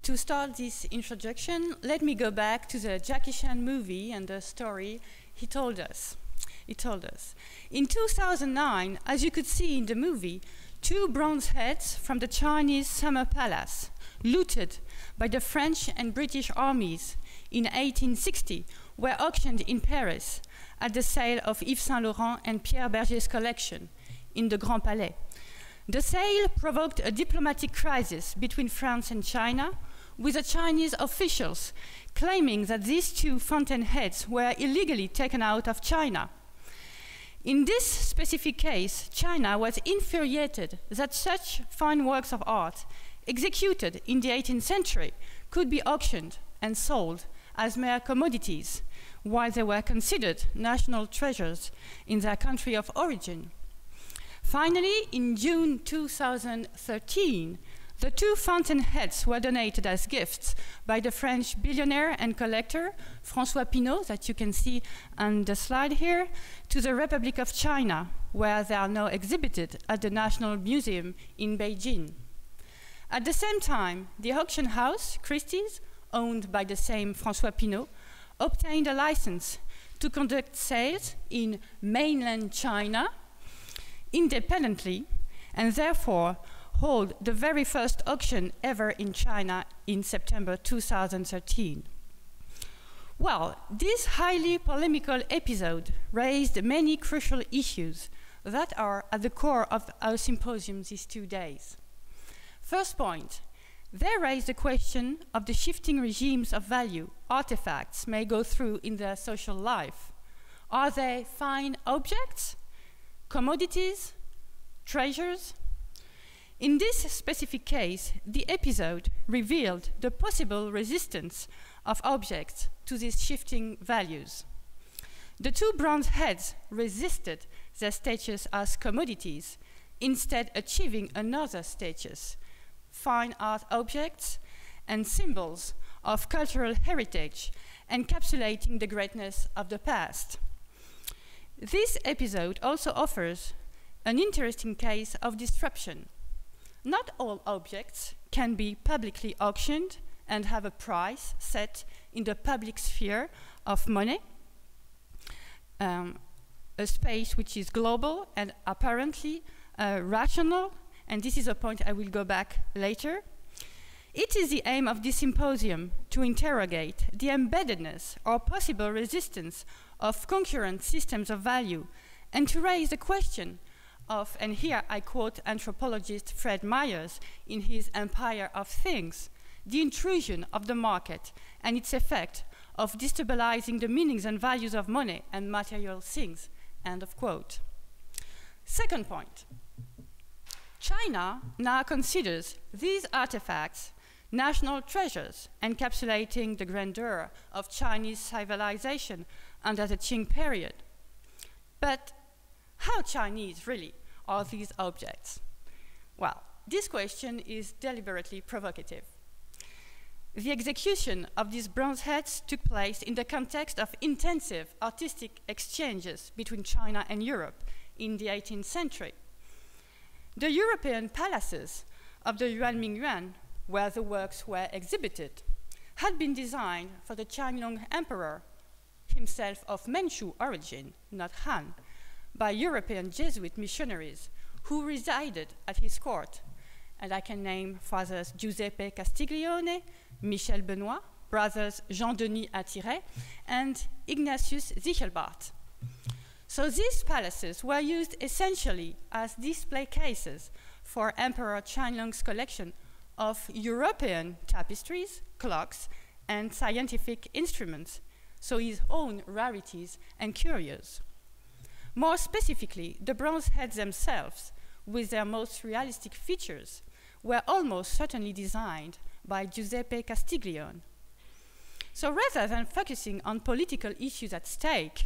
To start this introduction, let me go back to the Jackie Chan movie and the story he told us. In 2009, as you could see in the movie, 2 bronze heads from the Chinese Summer Palace, looted by the French and British armies in 1860, were auctioned in Paris at the sale of Yves Saint Laurent and Pierre Berger's collection in the Grand Palais. The sale provoked a diplomatic crisis between France and China, with the Chinese officials claiming that these 2 fountain heads were illegally taken out of China. In this specific case, China was infuriated that such fine works of art, executed in the 18th century, could be auctioned and sold as mere commodities, while they were considered national treasures in their country of origin. Finally, in June 2013, the 2 fountain heads were donated as gifts by the French billionaire and collector François Pinault, that you can see on the slide here, to the Republic of China, where they are now exhibited at the National Museum in Beijing. At the same time, the auction house, Christie's, owned by the same François Pinault, obtained a license to conduct sales in mainland China independently, and therefore hold the very first auction ever in China in September 2013. Well, this highly polemical episode raised many crucial issues that are at the core of our symposium these 2 days. First point, they raise the question of the shifting regimes of value artifacts may go through in their social life. Are they fine objects, commodities, treasures? In this specific case, the episode revealed the possible resistance of objects to these shifting values. The 2 bronze heads resisted their status as commodities, instead achieving another status, fine art objects and symbols of cultural heritage, encapsulating the greatness of the past. This episode also offers an interesting case of disruption. Not all objects can be publicly auctioned and have a price set in the public sphere of money, a space which is global and apparently rational, and this is a point I will go back later. It is the aim of this symposium to interrogate the embeddedness or possible resistance of concurrent systems of value, and to raise the question of, and here I quote anthropologist Fred Myers in his Empire of Things, the intrusion of the market and its effect of destabilizing the meanings and values of money and material things, end of quote. Second point, China now considers these artifacts national treasures, encapsulating the grandeur of Chinese civilization under the Qing period. But how Chinese, really, are these objects? Well, this question is deliberately provocative. The execution of these bronze heads took place in the context of intensive artistic exchanges between China and Europe in the 18th century. The European palaces of the Yuan-Mingyuan, where the works were exhibited, had been designed for the Qianlong Emperor, himself of Manchu origin, not Han, by European Jesuit missionaries who resided at his court. And I can name fathers Giuseppe Castiglione, Michel Benoit, brothers Jean-Denis Attiret, and Ignatius Zichelbart. So these palaces were used essentially as display cases for Emperor Qianlong's collection of European tapestries, clocks, and scientific instruments, so his own rarities and curios. More specifically, the bronze heads themselves, with their most realistic features, were almost certainly designed by Giuseppe Castiglione. So rather than focusing on political issues at stake,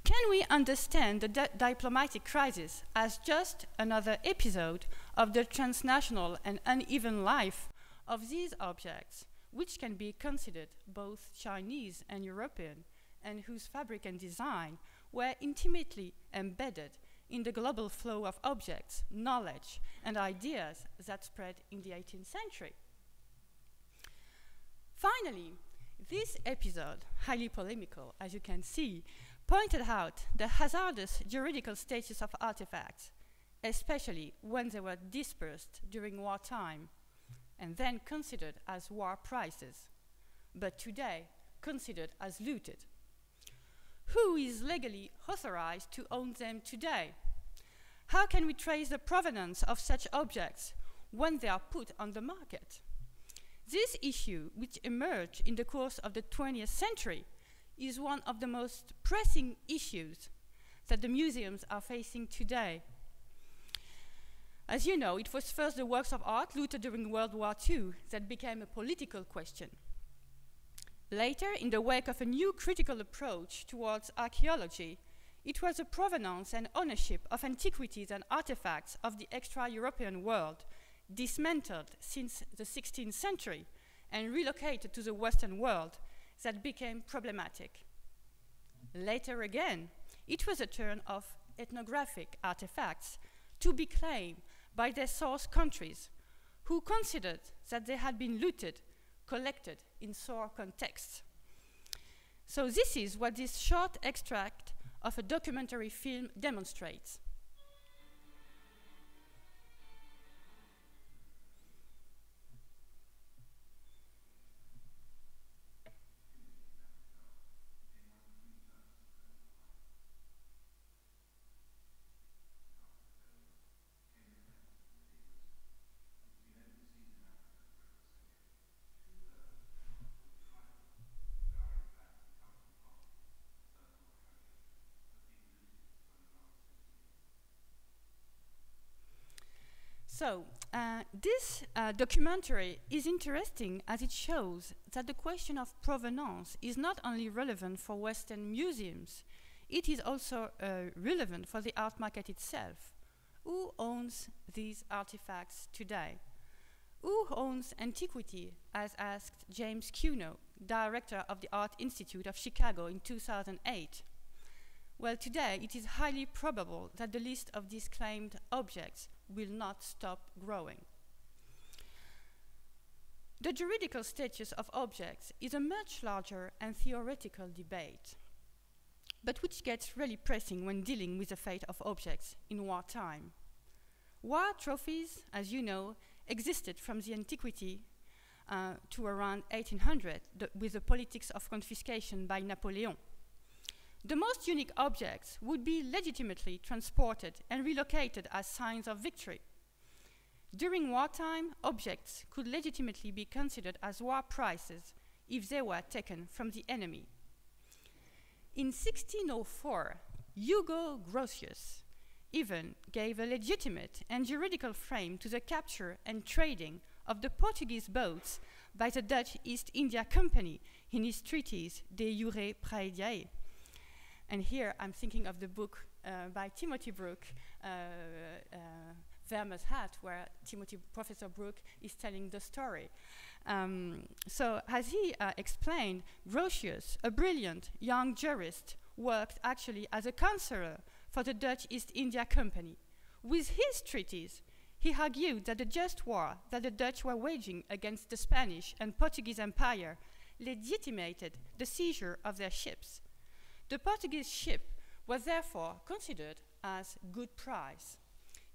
can we understand the diplomatic crisis as just another episode of the transnational and uneven life of these objects, which can be considered both Chinese and European, and whose fabric and design were intimately embedded in the global flow of objects, knowledge, and ideas that spread in the 18th century? Finally, this episode, highly polemical, as you can see, pointed out the hazardous juridical status of artifacts, especially when they were dispersed during wartime and then considered as war prizes, but today considered as looted. Who is legally authorized to own them today? How can we trace the provenance of such objects when they are put on the market? This issue, which emerged in the course of the 20th century, is one of the most pressing issues that the museums are facing today. As you know, it was first the works of art looted during World War II that became a political question. Later, in the wake of a new critical approach towards archaeology, it was the provenance and ownership of antiquities and artifacts of the extra-European world, dismantled since the 16th century and relocated to the Western world, that became problematic. Later again, it was a turn of ethnographic artifacts to be claimed by their source countries, who considered that they had been looted, collected in sour contexts. So this is what this short extract of a documentary film demonstrates. So, this documentary is interesting as it shows that the question of provenance is not only relevant for Western museums, it is also relevant for the art market itself. Who owns these artifacts today? Who owns antiquity, as asked James Cuno, director of the Art Institute of Chicago in 2008? Well, today it is highly probable that the list of these claimed objects will not stop growing. The juridical status of objects is a much larger and theoretical debate, but which gets really pressing when dealing with the fate of objects in wartime. War trophies, as you know, existed from the antiquity to around 1800 with the politics of confiscation by Napoleon. The most unique objects would be legitimately transported and relocated as signs of victory. During wartime, objects could legitimately be considered as war prizes if they were taken from the enemy. In 1604, Hugo Grotius even gave a legitimate and juridical frame to the capture and trading of the Portuguese boats by the Dutch East India Company in his treatise De Jure Praediae. And here I'm thinking of the book by Timothy Brook, Vermeer's Hat, where Professor Brook is telling the story. So as he explained, Grotius, a brilliant young jurist, worked actually as a counselor for the Dutch East India Company. With his treatise, he argued that the just war that the Dutch were waging against the Spanish and Portuguese Empire legitimated the seizure of their ships. The Portuguese ship was therefore considered as good prize.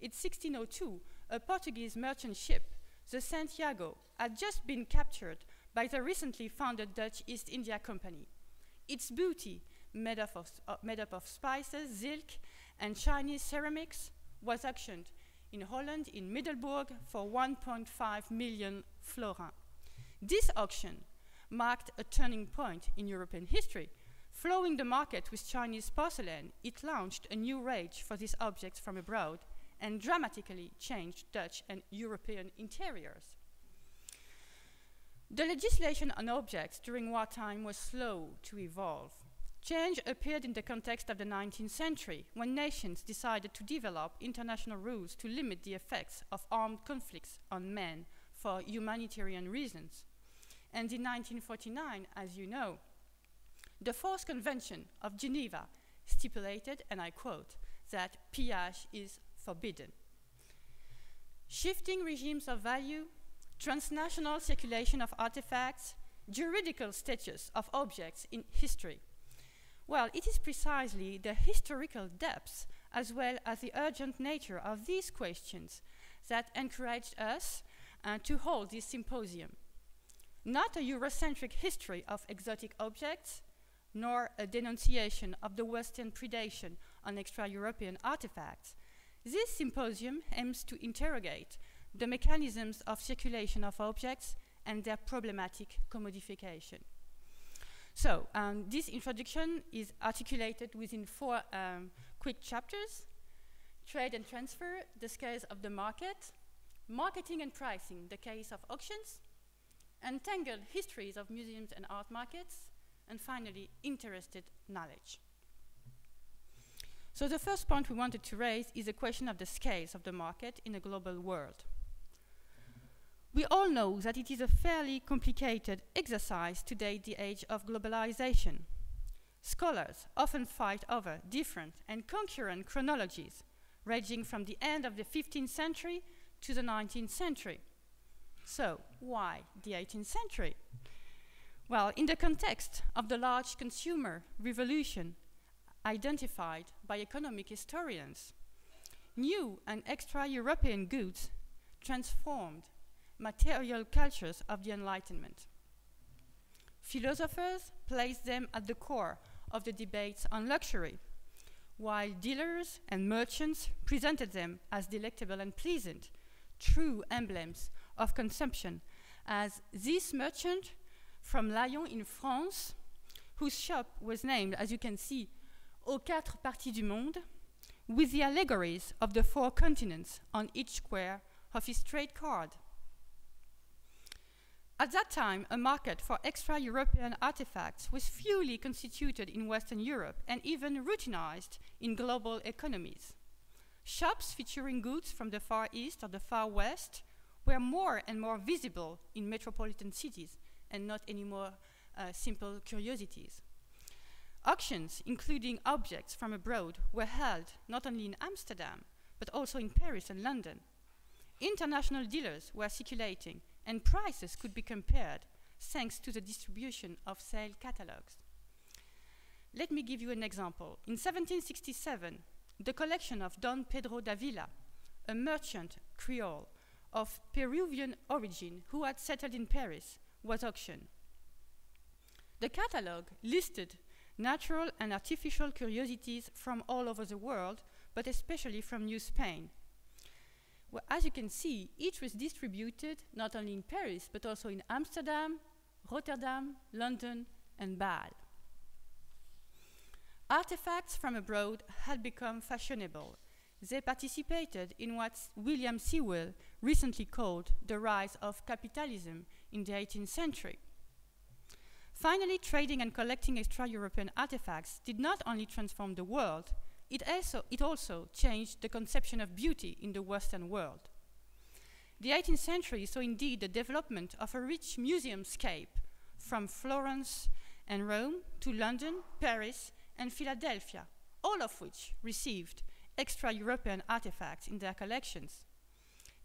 In 1602, a Portuguese merchant ship, the Santiago, had just been captured by the recently founded Dutch East India Company. Its booty, made up of spices, silk, and Chinese ceramics, was auctioned in Holland, in Middelburg, for 1.5 million florins. This auction marked a turning point in European history. Flowing the market with Chinese porcelain, it launched a new rage for these objects from abroad and dramatically changed Dutch and European interiors. The legislation on objects during wartime was slow to evolve. Change appeared in the context of the 19th century, when nations decided to develop international rules to limit the effects of armed conflicts on men for humanitarian reasons. And in 1949, as you know, the Fourth Convention of Geneva stipulated, and I quote, that pillage is forbidden. Shifting regimes of value, transnational circulation of artifacts, juridical status of objects in history? Well, it is precisely the historical depths as well as the urgent nature of these questions that encouraged us to hold this symposium. Not a Eurocentric history of exotic objects, nor a denunciation of the Western predation on extra-European artifacts. This symposium aims to interrogate the mechanisms of circulation of objects and their problematic commodification. So, this introduction is articulated within 4 quick chapters: trade and transfer, the scales of the market; marketing and pricing, the case of auctions; entangled histories of museums and art markets; and finally, interested knowledge. So the first point we wanted to raise is the question of the scales of the market in a global world. We all know that it is a fairly complicated exercise today, the age of globalization. Scholars often fight over different and concurrent chronologies, ranging from the end of the 15th century to the 19th century. So, why the 18th century? Well, in the context of the large consumer revolution identified by economic historians, new and extra-European goods transformed material cultures of the Enlightenment. Philosophers placed them at the core of the debates on luxury, while dealers and merchants presented them as delectable and pleasant, true emblems of consumption, as this merchant from Lyon in France, whose shop was named, as you can see, aux 4 parties du monde, with the allegories of the 4 continents on each square of his trade card. At that time, a market for extra-European artifacts was fully constituted in Western Europe and even routinized in global economies. Shops featuring goods from the Far East or the Far West were more and more visible in metropolitan cities and not anymore simple curiosities. Auctions, including objects from abroad, were held not only in Amsterdam, but also in Paris and London. International dealers were circulating, and prices could be compared thanks to the distribution of sale catalogs. Let me give you an example. In 1767, the collection of Don Pedro d'Avila, a merchant Creole of Peruvian origin who had settled in Paris, was auctioned. The catalogue listed natural and artificial curiosities from all over the world, but especially from New Spain. Well, as you can see, each was distributed not only in Paris, but also in Amsterdam, Rotterdam, London, and Bâle. Artifacts from abroad had become fashionable. They participated in what William Sewell recently called the rise of capitalism in the 18th century. Finally, trading and collecting extra-European artifacts did not only transform the world, it also changed the conception of beauty in the Western world. The 18th century saw indeed the development of a rich museumscape from Florence and Rome to London, Paris, and Philadelphia, all of which received extra-European artifacts in their collections.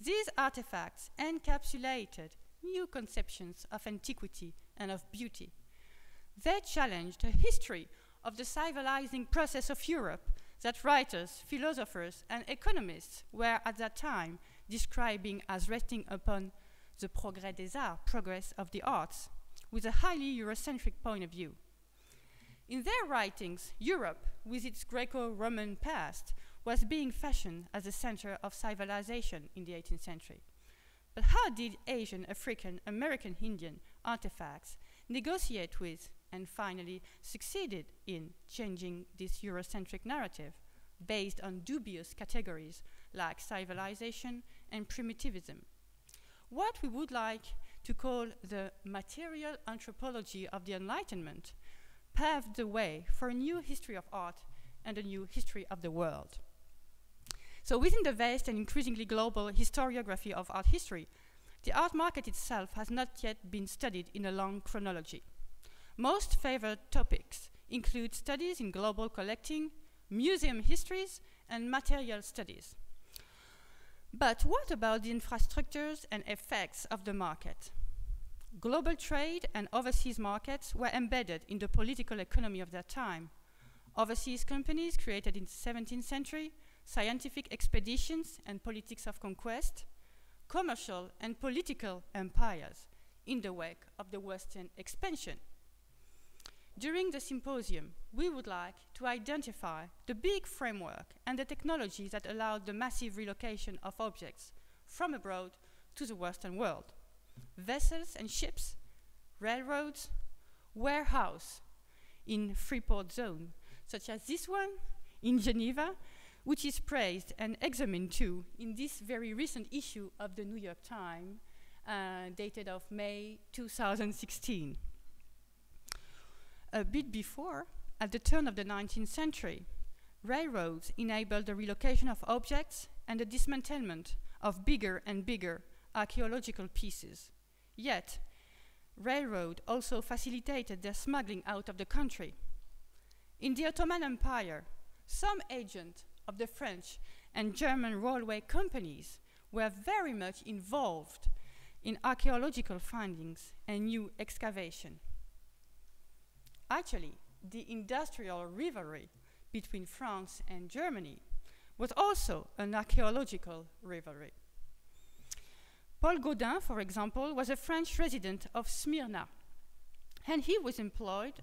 These artifacts encapsulated new conceptions of antiquity and of beauty. They challenged the history of the civilizing process of Europe that writers, philosophers, and economists were at that time describing as resting upon the progrès des arts, progress of the arts, with a highly Eurocentric point of view. In their writings, Europe, with its Greco-Roman past, was being fashioned as a center of civilization in the 18th century. But how did Asian, African, American, Indian artifacts negotiate with and finally succeeded in changing this Eurocentric narrative based on dubious categories like civilization and primitivism? What we would like to call the material anthropology of the Enlightenment paved the way for a new history of art and a new history of the world. So within the vast and increasingly global historiography of art history, the art market itself has not yet been studied in a long chronology. Most favored topics include studies in global collecting, museum histories, and material studies. But what about the infrastructures and effects of the market? Global trade and overseas markets were embedded in the political economy of their time. Overseas companies created in the 17th century, scientific expeditions and politics of conquest, commercial and political empires in the wake of the Western expansion. During the symposium, we would like to identify the big framework and the technologies that allowed the massive relocation of objects from abroad to the Western world. Vessels and ships, railroads, warehouse in Freeport zone, such as this one in Geneva, which is praised and examined too in this very recent issue of the New York Times, dated of May 2016. A bit before, at the turn of the 19th century, railroads enabled the relocation of objects and the dismantlement of bigger and bigger archaeological pieces. Yet, railroad also facilitated their smuggling out of the country. In the Ottoman Empire, some agents of the French and German railway companies were very much involved in archaeological findings and new excavation. Actually, the industrial rivalry between France and Germany was also an archaeological rivalry. Paul Gaudin, for example, was a French resident of Smyrna, and he was employed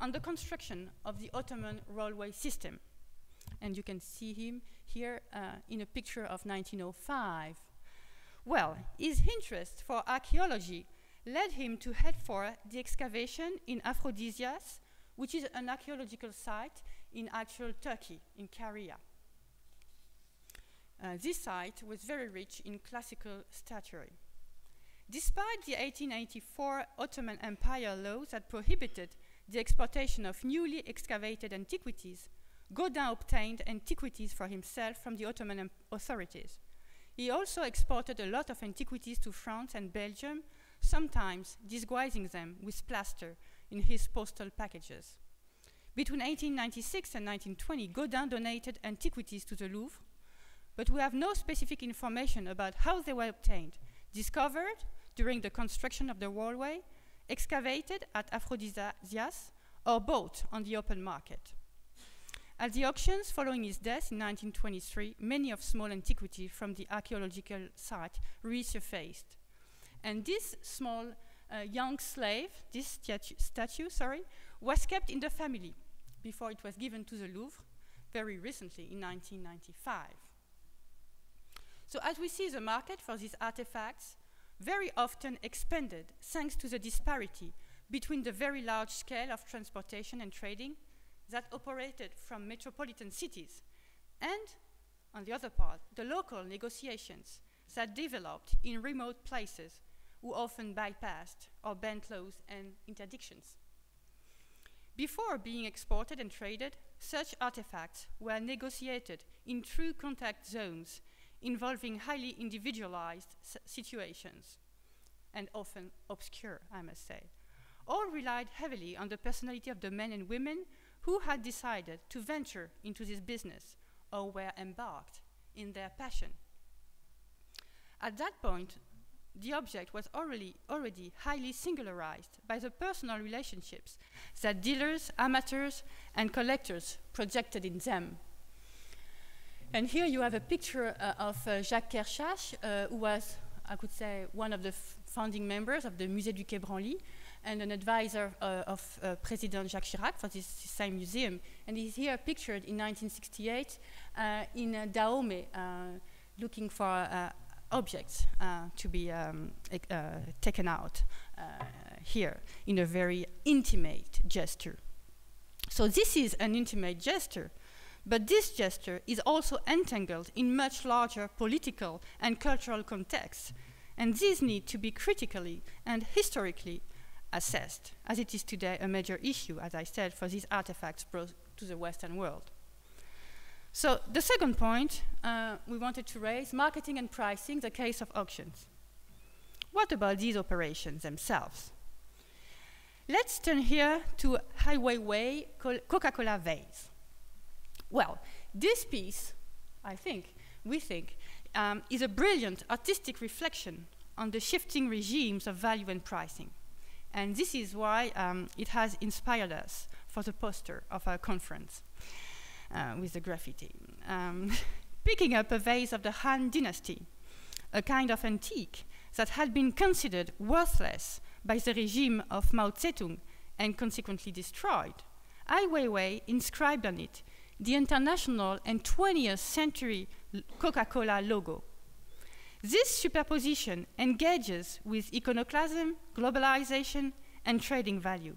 on the construction of the Ottoman railway system. And you can see him here in a picture of 1905. Well, his interest for archaeology led him to head for the excavation in Aphrodisias, which is an archaeological site in actual Turkey, in Caria. This site was very rich in classical statuary. Despite the 1884 Ottoman Empire laws that prohibited the exportation of newly excavated antiquities, Gaudin obtained antiquities for himself from the Ottoman authorities. He also exported a lot of antiquities to France and Belgium, sometimes disguising them with plaster in his postal packages. Between 1896 and 1920, Gaudin donated antiquities to the Louvre, but we have no specific information about how they were obtained, discovered during the construction of the railway, excavated at Aphrodisias, or bought on the open market. At the auctions following his death in 1923, many of small antiquities from the archaeological site resurfaced. And this small young slave, this statue, was kept in the family before it was given to the Louvre very recently in 1995. So as we see, the market for these artifacts very often expanded thanks to the disparity between the very large scale of transportation and trading that operated from metropolitan cities and, on the other part, the local negotiations that developed in remote places who often bypassed or bent laws and interdictions. Before being exported and traded, such artifacts were negotiated in true contact zones involving highly individualized situations, and often obscure, I must say. All relied heavily on the personality of the men and women who had decided to venture into this business or were embarked in their passion. At that point, the object was already highly singularized by the personal relationships that dealers, amateurs, and collectors projected in them. And here you have a picture of Jacques Kershach, who was, I could say, one of the founding members of the Musée du Quai Branly and an advisor of President Jacques Chirac for this same museum. And he's here pictured in 1968 in Dahomey, looking for objects to be taken out here in a very intimate gesture. So this is an intimate gesture, but this gesture is also entangled in much larger political and cultural contexts, and these need to be critically and historically assessed, as it is today a major issue, as I said, for these artifacts brought to the Western world. So the second point we wanted to raise, marketing and pricing, the case of auctions. What about these operations themselves? Let's turn here to Ai Weiwei Coca-Cola vase. Well, this piece, we think, is a brilliant artistic reflection on the shifting regimes of value and pricing. And this is why it has inspired us for the poster of our conference with the graffiti. Picking up a vase of the Han Dynasty, a kind of antique that had been considered worthless by the regime of Mao Zedong and consequently destroyed, Ai Weiwei inscribed on it the international and 20th century Coca-Cola logo. This superposition engages with iconoclasm, globalization, and trading value.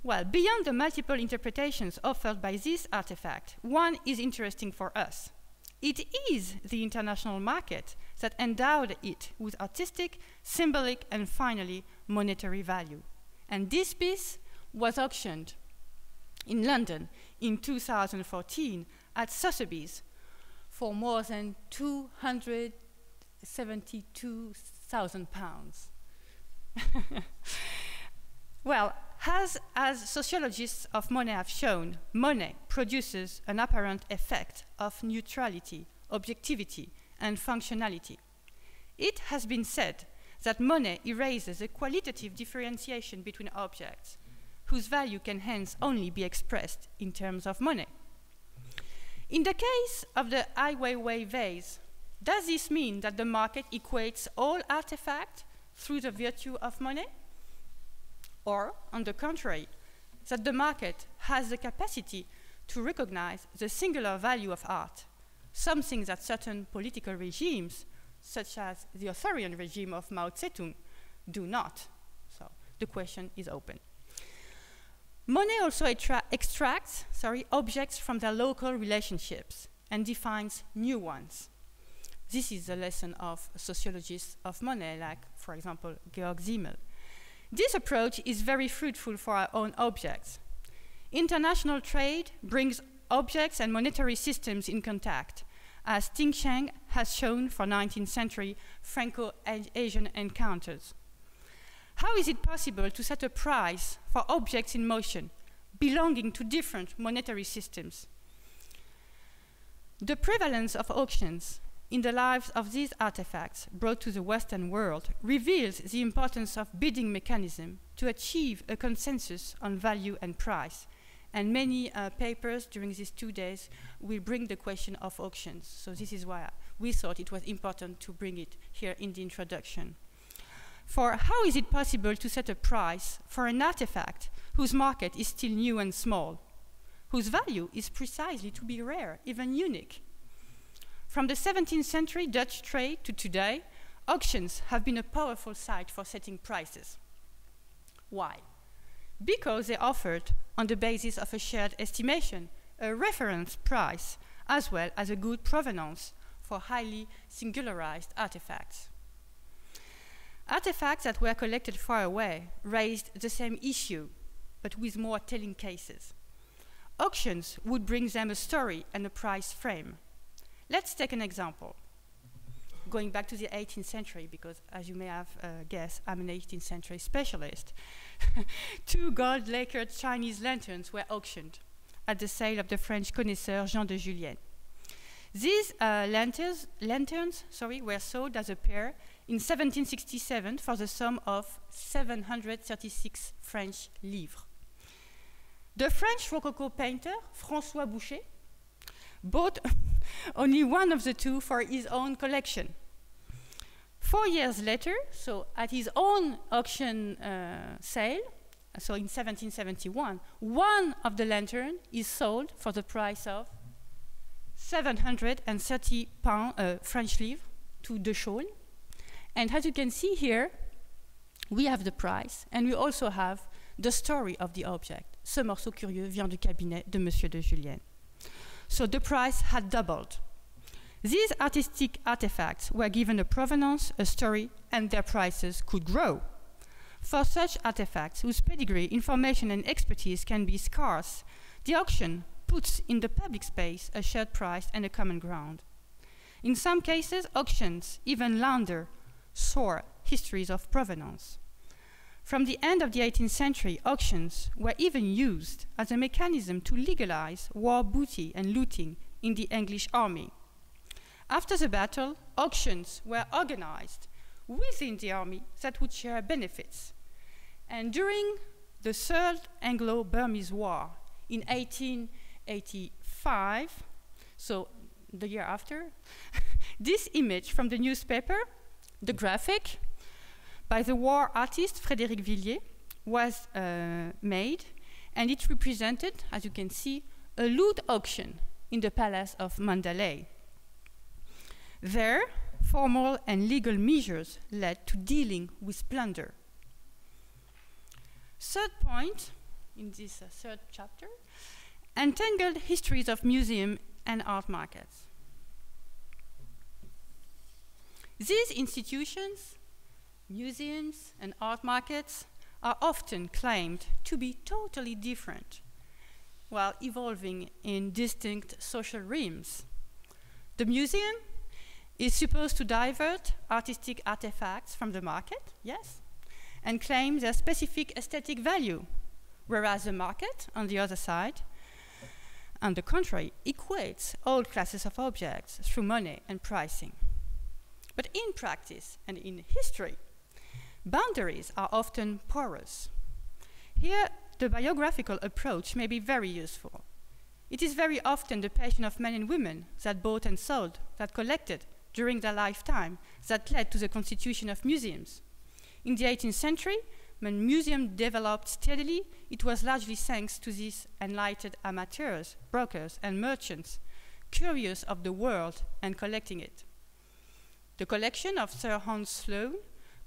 Well, beyond the multiple interpretations offered by this artifact, one is interesting for us. It is the international market that endowed it with artistic, symbolic, and finally, monetary value. And this piece was auctioned in London in 2014 at Sotheby's for more than £272,000. Well, as sociologists of Monet have shown, Monet produces an apparent effect of neutrality, objectivity, and functionality. It has been said that Monet erases a qualitative differentiation between objects, whose value can hence only be expressed in terms of money. In the case of the Ai Weiwei vase, does this mean that the market equates all artifacts through the virtue of money? Or, on the contrary, that the market has the capacity to recognize the singular value of art, something that certain political regimes, such as the authoritarian regime of Mao Zedong, do not? So the question is open. Monet also extracts objects from their local relationships and defines new ones. This is the lesson of sociologists of Monet, like, for example, Georg Simmel. This approach is very fruitful for our own objects. International trade brings objects and monetary systems in contact, as Ting Sheng has shown for 19th century Franco-Asian encounters. How is it possible to set a price for objects in motion belonging to different monetary systems? The prevalence of auctions in the lives of these artifacts brought to the Western world reveals the importance of bidding mechanism to achieve a consensus on value and price. And many papers during these 2 days will bring the question of auctions. So this is why we thought it was important to bring it here in the introduction. For how is it possible to set a price for an artifact whose market is still new and small, whose value is precisely to be rare, even unique? From the 17th century Dutch trade to today, auctions have been a powerful site for setting prices. Why? Because they offered, on the basis of a shared estimation, a reference price, as well as a good provenance for highly singularized artifacts. Artifacts that were collected far away raised the same issue, but with more telling cases. Auctions would bring them a story and a price frame. Let's take an example. Going back to the 18th century, because as you may have guessed, I'm an 18th century specialist. 2 gold-lacquered Chinese lanterns were auctioned at the sale of the French connoisseur Jean de Julien. These lanterns were sold as a pair in 1767 for the sum of 736 French livres. The French Rococo painter, François Boucher, bought only one of the 2 for his own collection. 4 years later, so at his own auction sale, so in 1771, one of the lanterns is sold for the price of 730 French livres to De Chaulnes. And as you can see here, we have the price, and we also have the story of the object. Ce morceau curieux vient du cabinet de Monsieur de Julien. So the price had doubled. These artistic artifacts were given a provenance, a story, and their prices could grow. For such artifacts, whose pedigree, information, and expertise can be scarce, the auction puts in the public space a shared price and a common ground. In some cases, auctions even launder soar histories of provenance. From the end of the 18th century, auctions were even used as a mechanism to legalize war booty and looting in the English army. After the battle, auctions were organized within the army that would share benefits. And during the Third Anglo-Burmese War in 1885, so the year after, this image from the newspaper, the graphic, by the war artist Frédéric Villiers, was made, and it represented, as you can see, a loot auction in the Palace of Mandalay. There, formal and legal measures led to dealing with plunder. Third point, in this third chapter, entangled histories of museum and art markets. These institutions, museums and art markets, are often claimed to be totally different, while evolving in distinct social realms. The museum is supposed to divert artistic artifacts from the market, yes, and claim their specific aesthetic value, whereas the market, on the other side, on the contrary, equates all classes of objects through money and pricing. But in practice and in history, boundaries are often porous. Here, the biographical approach may be very useful. It is very often the passion of men and women that bought and sold, that collected during their lifetime, that led to the constitution of museums. In the 18th century, when museums developed steadily, it was largely thanks to these enlightened amateurs, brokers, and merchants, curious of the world and collecting it. The collection of Sir Hans Sloane,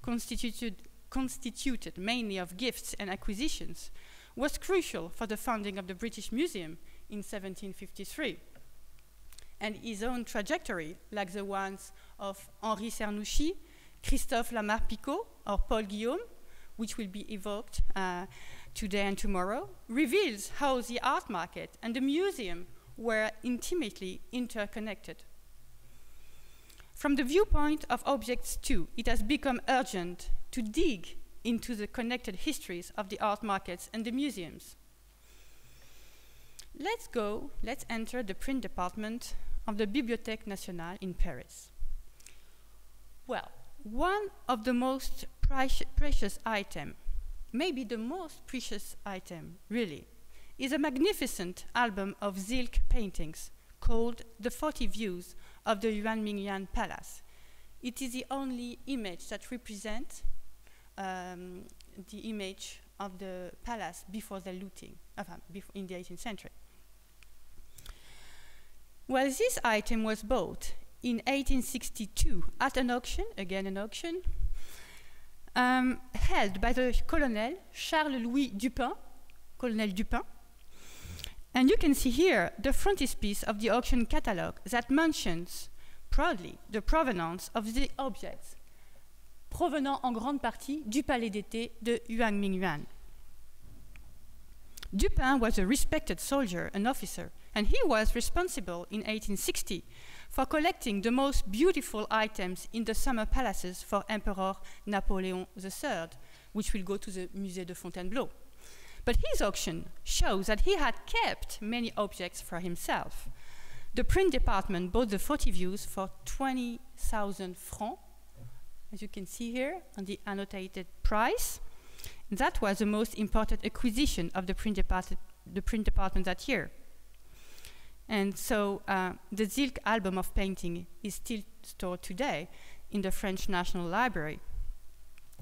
constituted mainly of gifts and acquisitions, was crucial for the founding of the British Museum in 1753. And his own trajectory, like the ones of Henri Cernouchy, Christophe Lamarre-Picot, or Paul Guillaume, which will be evoked today and tomorrow, reveals how the art market and the museum were intimately interconnected. From the viewpoint of objects too, it has become urgent to dig into the connected histories of the art markets and the museums. Let's enter the print department of the Bibliothèque Nationale in Paris. Well, one of the most precious items, maybe the most precious item, really, is a magnificent album of silk paintings called The 40 Views of the Yuanmingyuan Palace. It is the only image that represents the image of the palace before the looting, in the 18th century. Well, this item was bought in 1862 at an auction, again an auction, held by the Colonel Charles-Louis Dupin, Colonel Dupin. And you can see here the frontispiece of the auction catalogue that mentions proudly the provenance of the objects, provenant en grande partie du palais d'été de Yuanmingyuan. Dupin was a respected soldier and officer, and he was responsible in 1860 for collecting the most beautiful items in the summer palaces for Emperor Napoleon III, which will go to the Musée de Fontainebleau. But his auction shows that he had kept many objects for himself. The print department bought the 40 views for 20,000 francs, as you can see here on the annotated price. That was the most important acquisition of the print department that year. And so the Zilk album of painting is still stored today in the French National Library.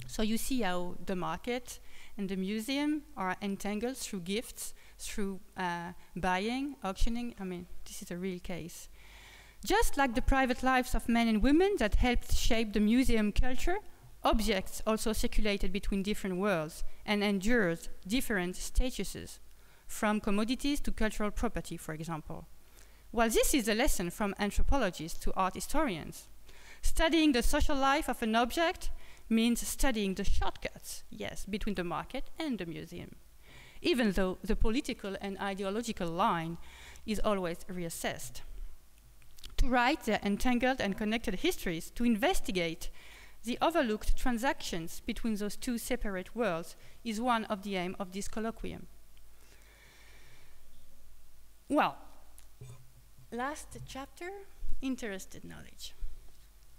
So you see how the market and the museum are entangled through gifts, through buying, auctioning. I mean, this is a real case. Just like the private lives of men and women that helped shape the museum culture, objects also circulated between different worlds and endured different statuses, from commodities to cultural property, for example. Well, this is a lesson from anthropologists to art historians. Studying the social life of an object means studying the shortcuts, yes, between the market and the museum, even though the political and ideological line is always reassessed. To write their entangled and connected histories, to investigate the overlooked transactions between those two separate worlds is one of the aims of this colloquium. Well, last chapter, interested knowledge.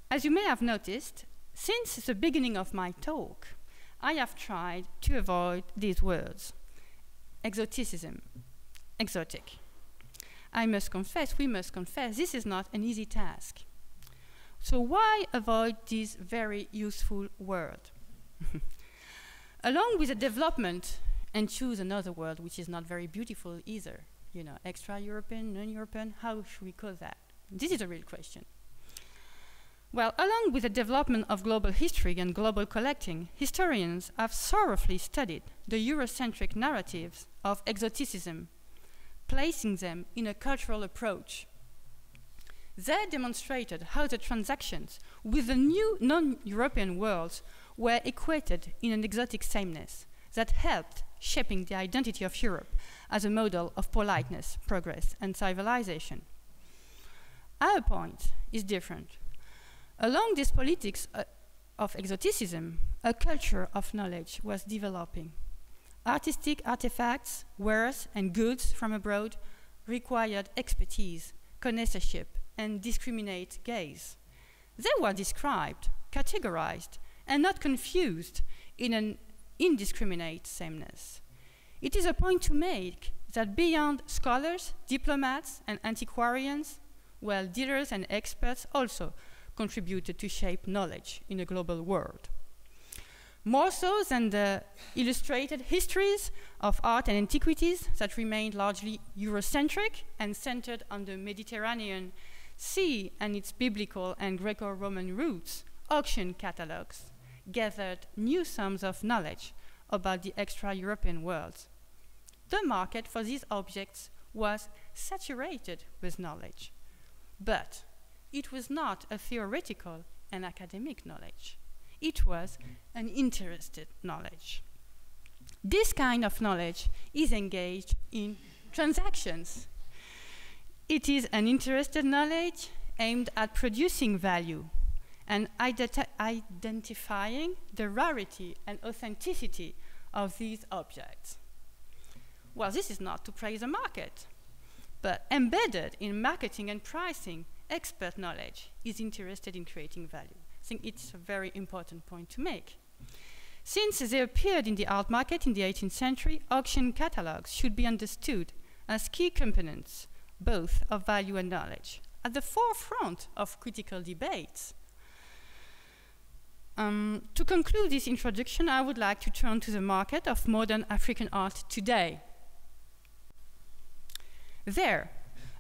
As you may have noticed, Since the beginning of my talk, I have tried to avoid these words. Exoticism, exotic. I must confess, we must confess, this is not an easy task. So why avoid this very useful word? Along with the development, and choose another word which is not very beautiful either, you know, extra-European, non-European, how should we call that? This is a real question. Well, along with the development of global history and global collecting, historians have thoroughly studied the Eurocentric narratives of exoticism, placing them in a cultural approach. They demonstrated how the transactions with the new non-European worlds were equated in an exotic sameness that helped shaping the identity of Europe as a model of politeness, progress, and civilization. Our point is different. Along this politics of exoticism, a culture of knowledge was developing. Artistic artifacts, wares, and goods from abroad required expertise, connoisseurship, and discriminate gaze. They were described, categorized, and not confused in an indiscriminate sameness. It is a point to make that beyond scholars, diplomats, and antiquarians, well, dealers and experts also contributed to shape knowledge in a global world. More so than the illustrated histories of art and antiquities that remained largely Eurocentric and centered on the Mediterranean Sea and its biblical and Greco-Roman roots, auction catalogs gathered new sums of knowledge about the extra-European worlds. The market for these objects was saturated with knowledge, but it was not a theoretical and academic knowledge. It was an interested knowledge. This kind of knowledge is engaged in transactions. It is an interested knowledge aimed at producing value and identifying the rarity and authenticity of these objects. Well, this is not to praise the market, but embedded in marketing and pricing, expert knowledge is interested in creating value. I think it's a very important point to make. Since they appeared in the art market in the 18th century, auction catalogs should be understood as key components, both of value and knowledge, at the forefront of critical debates. To conclude this introduction, I would like to turn to the market of modern African art today. There,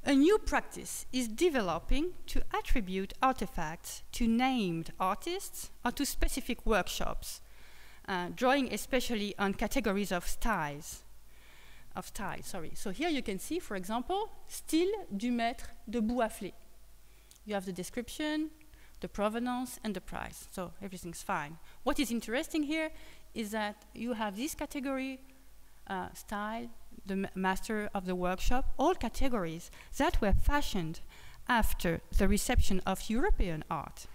a new practice is developing to attribute artifacts to named artists or to specific workshops, drawing especially on categories of styles. So here you can see, for example, style du maître de Bouaflé. You have the description, the provenance, and the price. So everything's fine. What is interesting here is that you have this category, style, the master of the workshop, all categories that were fashioned after the reception of European art.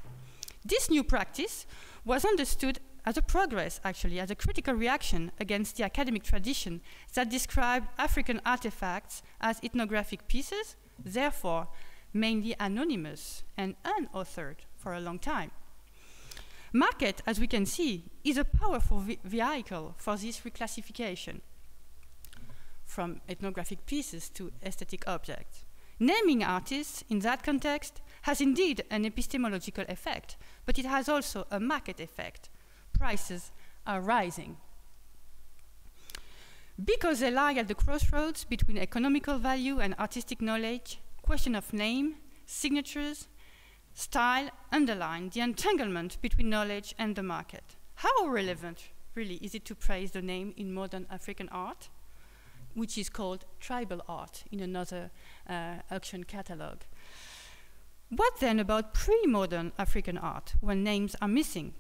This new practice was understood as a progress, actually, as a critical reaction against the academic tradition that described African artifacts as ethnographic pieces, therefore mainly anonymous and unauthored for a long time. Market, as we can see, is a powerful vehicle for this reclassification from ethnographic pieces to aesthetic objects. Naming artists in that context has indeed an epistemological effect, but it has also a market effect. Prices are rising. Because they lie at the crossroads between economical value and artistic knowledge, question of name, signatures, style underline the entanglement between knowledge and the market. How relevant, really, is it to praise the name in modern African art, which is called tribal art in another auction catalog? What then about pre-modern African art, when names are missing?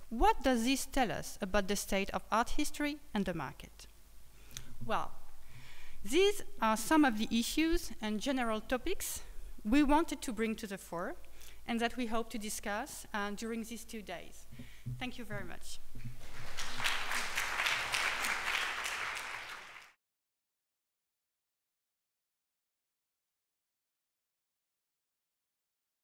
What does this tell us about the state of art history and the market? Well, these are some of the issues and general topics we wanted to bring to the fore and that we hope to discuss during these 2 days. Thank you very much.